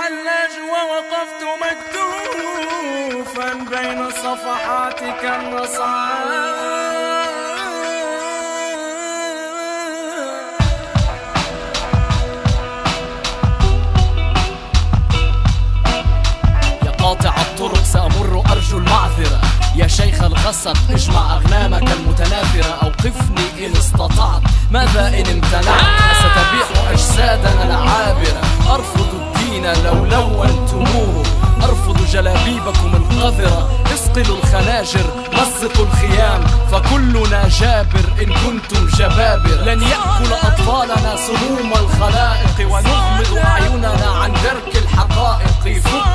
الحلاج ووقفت مكتوفا بين صفحاتك النصعان. يا قاطع الطرق سأمر أرجو المعذرة، يا شيخ الغصب اجمع أغنامك المتناثرة، أوقفني إن استطعت، ماذا إن امتنعت؟ ستبيع أجسادنا العابرة، أرفض الدين لو لونتموه، أرفض جلابيبكم القذرة، اسقلوا الخناجر مزقوا الخيام، فكلنا جابر إن كنتم جبابرة. لن يأكل أطفالنا سموم الخلائق، ونغمض أعيننا عن درك الحقائق، فك